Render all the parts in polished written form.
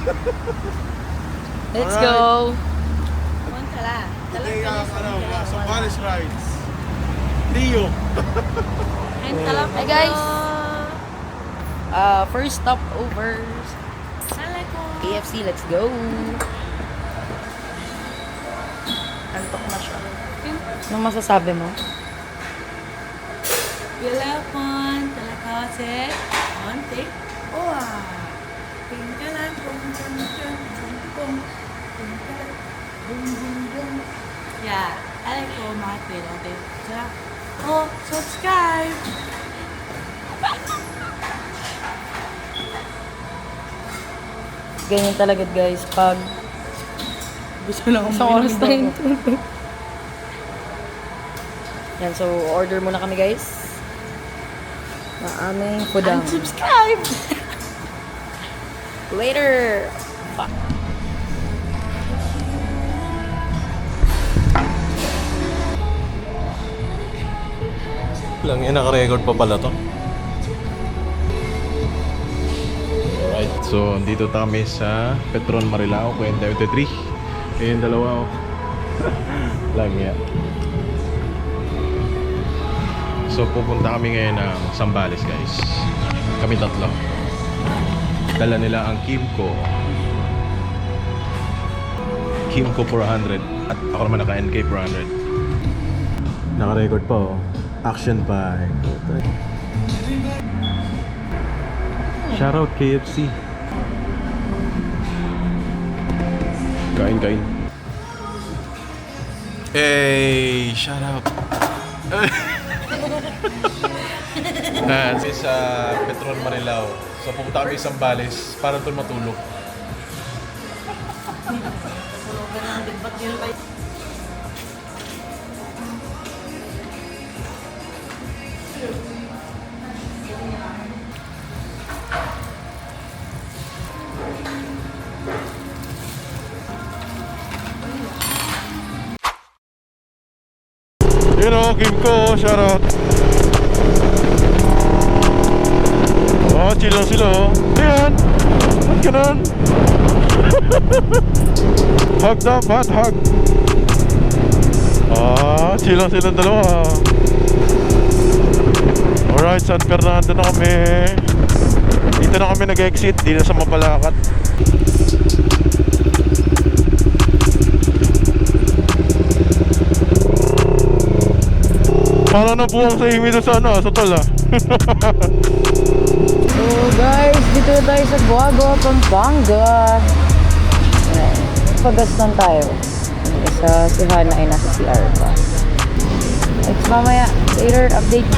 Let's go. Today Sambales rides. Rio. Hi guys. First stop over KFC. Let's go. Antok na siya. Anong masasabi mo? Telepon, telekase, ontik, wah, tinggalan, bum bum bum bum, tinggalan, bum bum bum. Ya, aliko mati dati. Oh, subscribe. Ganyan talaga guys pag gusto lang sa oras tayo. Yan, so order muna kami guys. Na aming pudang. Subscribe. Later. Lang yan, naka-record pa pala to. Alright, so dito kami sa Petron Marilao, Cuenta 23. Yung dalawa oh. Lang yan. So pupunta kami ngayon ng Sambales guys. Kami tatlo. Dala nila ang Kimco 400 at ako naman naka NK 400. Naka-record pa oh. Action by Shoutout KFC. Kain. Hey, shoutout. This is Petron Marilao. So pupunta kami sa Sambales para doon matulog. Yun o, Kimco, shoutout. Oh, chill lang sila o. Ayan, ba't ganun? Hug dapat, hug. Chill lang silang dalawa. Alright, San Fernando na kami. Dito na kami nag-exit, di na sa Mapalakat. Parang nabuwang sa imi doon sa ano, sa tol ah. So guys, dito na tayo sa Buago, Pampanga. Pagastan tayo. Isa si Hana ay nasa CR pa. It's mamaya. Later, update.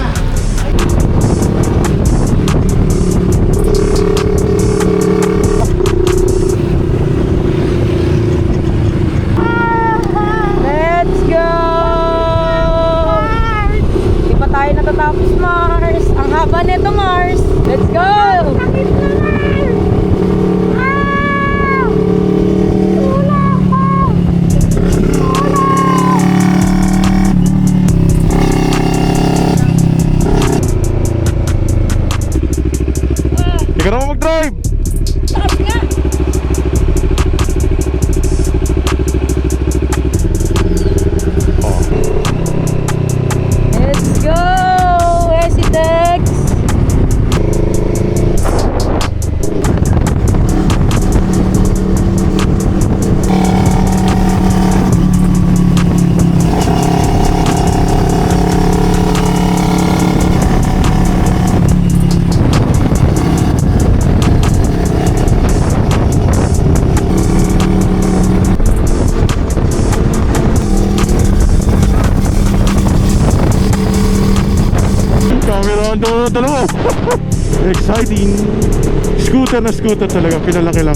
Let's go! Di pa tayo natatapos, Mars. Ang haba nito, Mars. Let's go! Ikaw naman mag-drive! Let's go! Esitex! Camera ang dalawa. Exciting. Scooter na scooter talaga, pinalaki lang.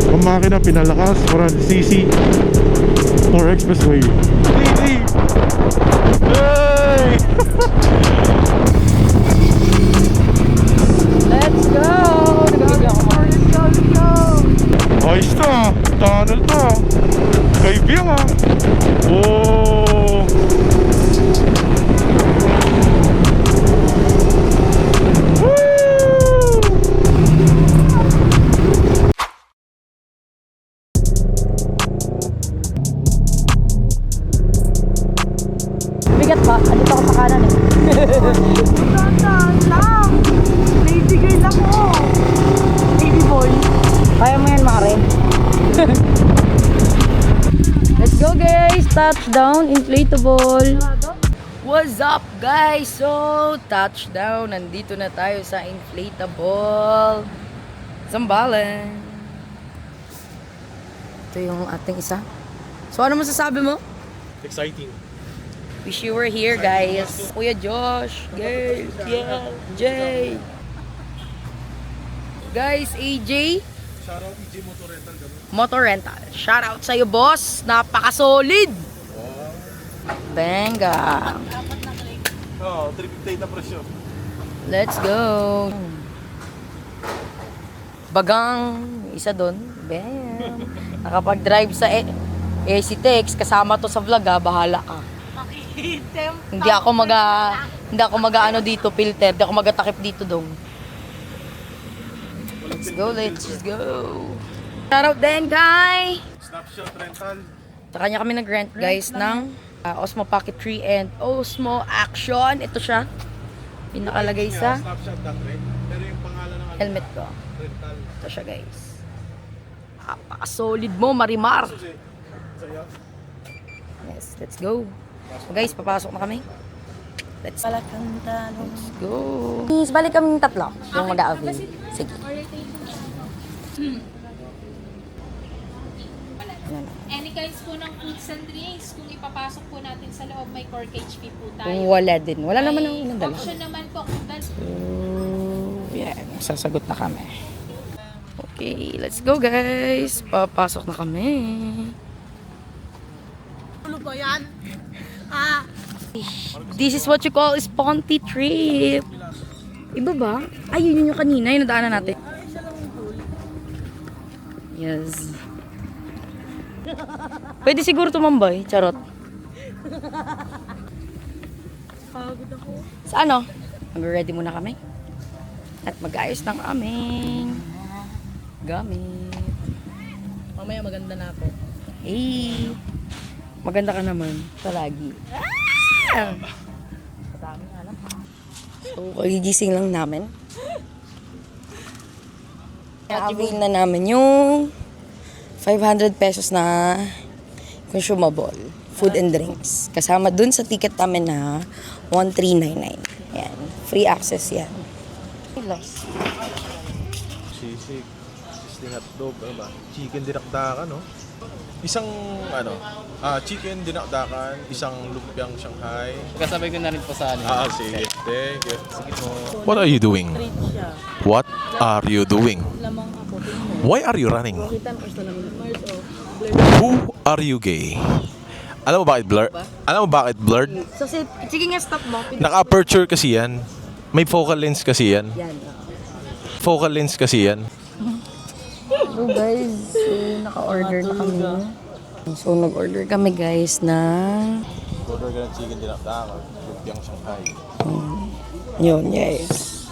Ang makina pinalakas, 400cc or expressway. Hey! Let's go! Let's go! Ayos to, tunnel to. Kaibigan. Oh! Akyat ba? Andito ako sa kanan eh. Tandaan lang. Baby girl ako. Baby boy. Kaya mo yan, Mare. Let's go guys! Touchdown, inflatable. What's up guys? So, touchdown. Nandito na tayo sa inflatable Zambales. Ito yung ating isa. So, ano masasabi mo? Exciting. Wish you were here, guys. Kuya Josh, Gail, Kiel, Jay. Guys, AJ. Shoutout EJ Motor Rental kami. Motor Rental. Shout out sa'yo, boss. Napaka-solid. Benga. Oo, 358 na presyo. Let's go. Bagang, isa doon. Bam. Nakapag-drive sa AC Tex, kasama to sa vlog ha, bahala ka. Makihitem. Hindi ako ano dito, filter. Hindi ako magatakip dito dong. Let's go. Shout out din kay Snapshot Rental. sa kanya kami nag-rent guys ng Osmo Pocket 3 and Osmo Action. Ito siya. Pinakalagay sa Snapshot.rent. Pero yung pangalan ng helmet ko. rental. Ito siya guys. Napaka-solid mo, Marimar. Sa'yo. Yes, let's go. So guys, papasok na kami. Let's go. Please, balik kami ng tatlo. Yung mag-a-avail. Sige. Any kinds po ng foods and drinks, kung ipapasok po natin sa loob, may corkage fee po tayo. Wala din. Wala naman ang May nandala. option naman po kung Yan, sasagot na kami. Okay, let's go guys. Papasok na kami. Ano ba yan? This is what you call a sponty trip. Iba ba? Ay, yun yung kanina, yung nadaanan natin. Yes. Pwede siguro tumambay, charot. Pagod ako. Sa ano? Mag-ready muna kami. At mag-ayos ng aming gamit. Mamaya maganda na ako. Hey! Maganda ka naman. Palagi. So, kagigising lang namin. Na-avail na namin yung 500 pesos na consumable. Food and drinks. Kasama dun sa ticket namin na 1399. Yan. Free access yan. Sisig. Sisling hotdog. Ano ba? Chicken dinakdakan, no? Isang, chicken dinakdakan. Isang lumpiang Shanghai. Kasabay ko na rin po sa ano. Sige. Thank you. Sige po. What are you doing? Treat siya. What are you doing? Lamang ako. Why are you running? Kita mo sa lamang. Mars o. Who are you gay? Alam mo bakit blurred? Alam mo bakit blurred? So, sige nga, stop mo. Naka-aperture kasi yan. May focal lens kasi yan. Yan. Focal lens kasi yan. So guys, naka-order na kami. So nag-order kami guys na Order ka ng chicken dinakdakan. Lumpiang Shanghai. yun guys.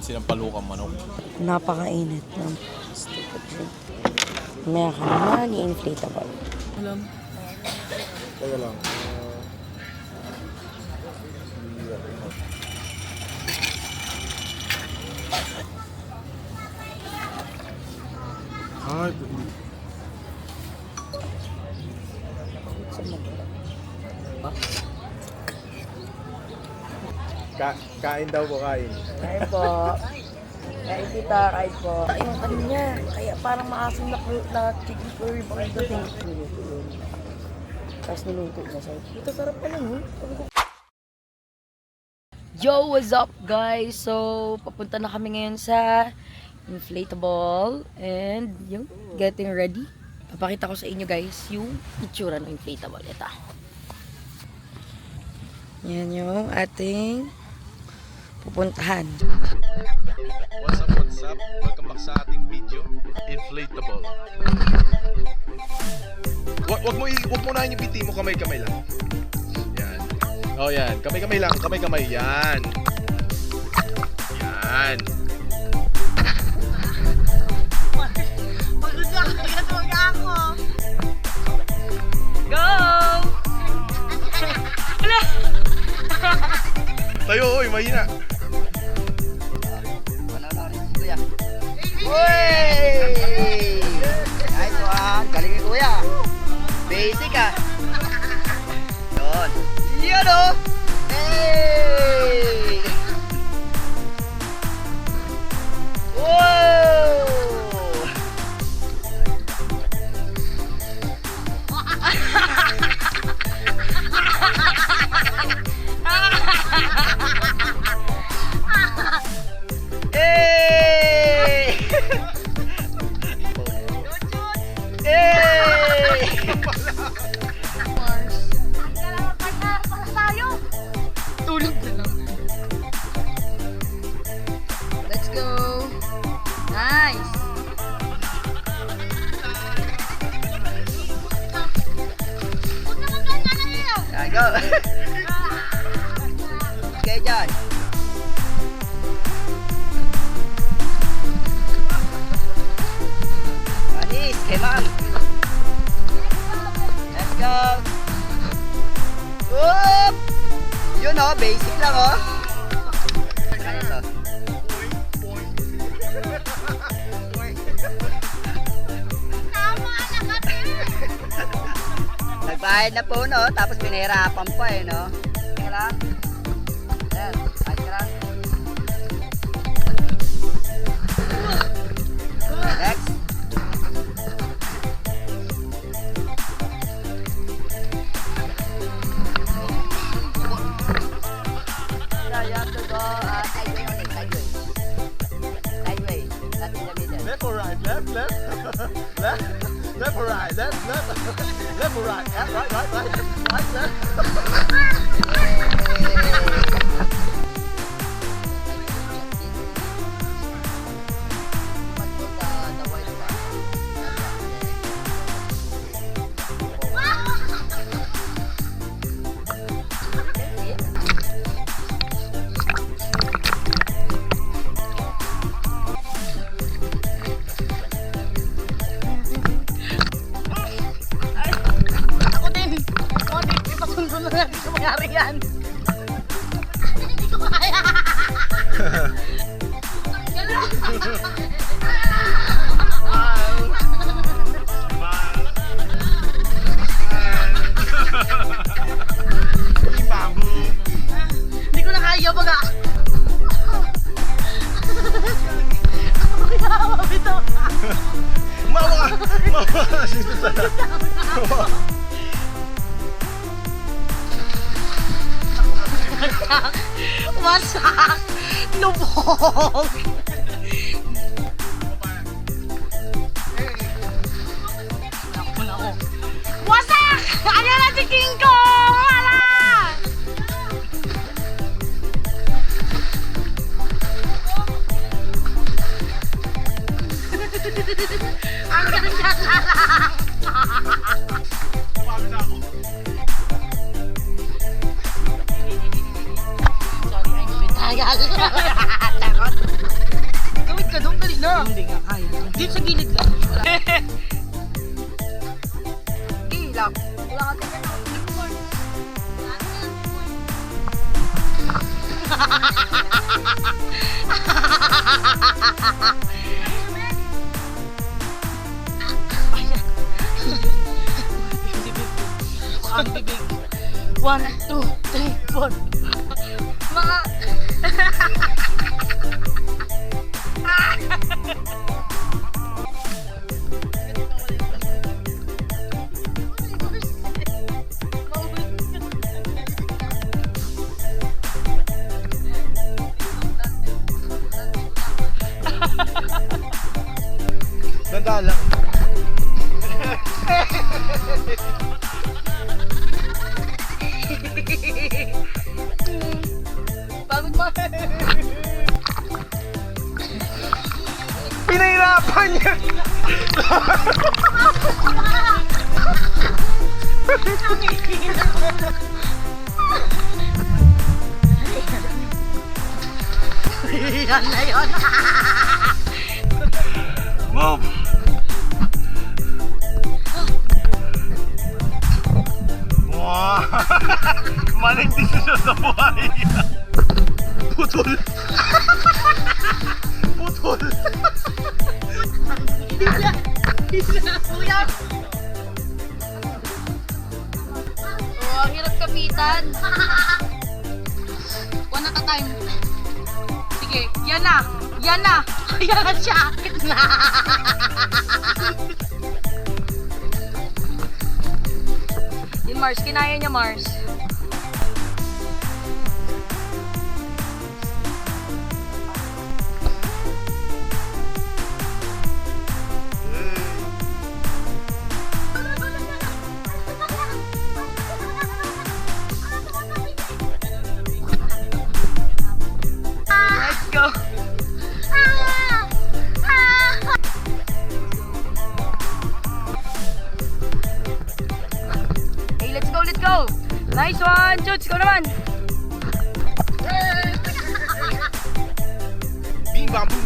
Sinampalukang manok. Napakainit ng stupid drink. May ka naman i-inflatable. Alam. Teka lang. Ay, kain daw po, kain. Kain po. Kain kita, kain po. Yung ano niya, kaya parang maasim na chicken curry bang ito. Tapos niluto na siya. Ito sarap pala no? Yo, what's up guys? So, papunta na kami ngayon sa inflatable and yung getting ready. Papakita ko sa inyo guys yung itsura ng inflatable. Ito. Yan yung ating pupuntahan. What's up, what's up? Welcome back sa ating video. Inflatable. Wag mo na yung biti mo, kamay-kamay lang. Yan. Oh, yan. Kamay-kamay lang. Kamay-kamay. Yan. Yan. Pagod na. Kaya tumaga ako. Go! Wala! mahina. Panoorin si Kuya. Uy! Nice one. Galing ni Kuya. Basic ah. Yun. Yun o. Hey! Wow! Hey! Tulog na lang. Let's go. Nice. There you go. Okay, John. Anis, kay ma'am. Let's go. Oop! Yun oh, basic lang oh. Ganito. Nagbayad na po no, tapos pinahirapan pa eh no. Tingnan lang. Yan, ayos ka lang. Next. So you have to go sideway only, sideway. Sideway, not in the middle. Left or right? Left. Left or right? Left. Left or right? Right, left. Ako din. Ipasundo na natin sa mangyari yan. Hindi ko kaya. Hindi ko na kaya baga. Kaya ito. Mawa dito sana. Wasak! Lubog! Wasak! Ano na si King Kong? Wala! Ang ganda na lang! Sorry, ay nabitagal. Takot. Gawin ka doon, dali na. Hindi nga kaya. Dito sa gilid lang. Gilak. Wala ka tingnan ako. Ang bibig. 1, 2, 3, 4. Mga... Ganda lang. Pagod mo. Pinahirapan niya. Yan na yun. Move. Wow. Maling desisyon sa buhay. Putol. Putol. Kuya! Oh, ang hirap kapitan. One at a time. Sige, yan na. Yan na. Yan na siya. Akit na. Yun, Mars. Kinaya niya, Mars. Let's go. Hey, let's go, let's go. Nice one, Chuts. Go naman. Bing bang boom.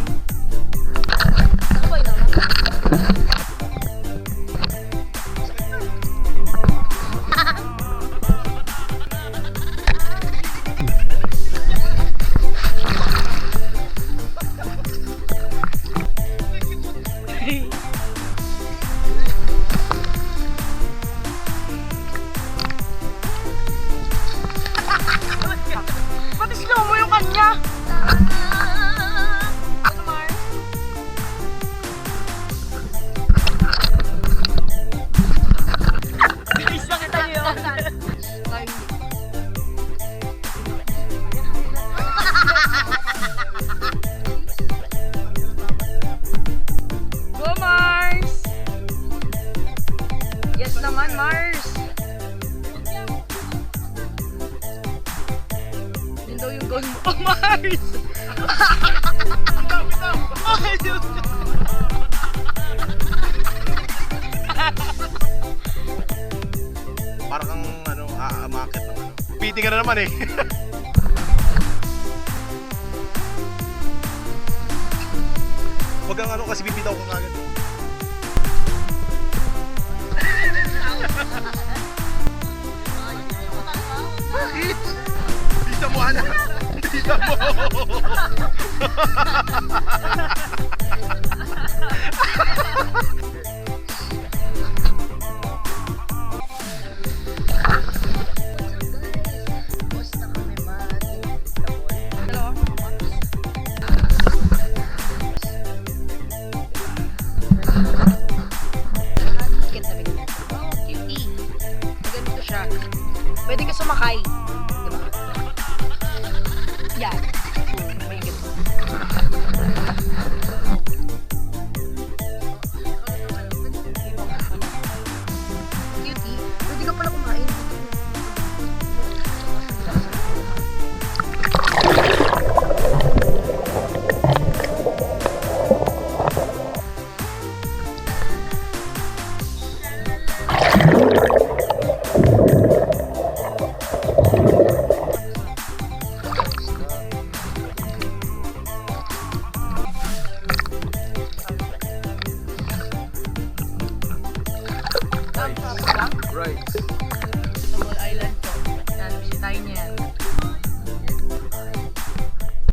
Boy naman. Pati slow mo yung kanya. Ano, Mars? Bilis na kita yun. Go, Mars! Yes naman, Mars! Yun daw yung goal mo. Oh, Mars! Parang kang ano, aamakit ng ano. Piti ka na naman eh. Wag kang ano kasi bibitaw ko kagad. Bakit? Bisa mo anak. Bisa mo.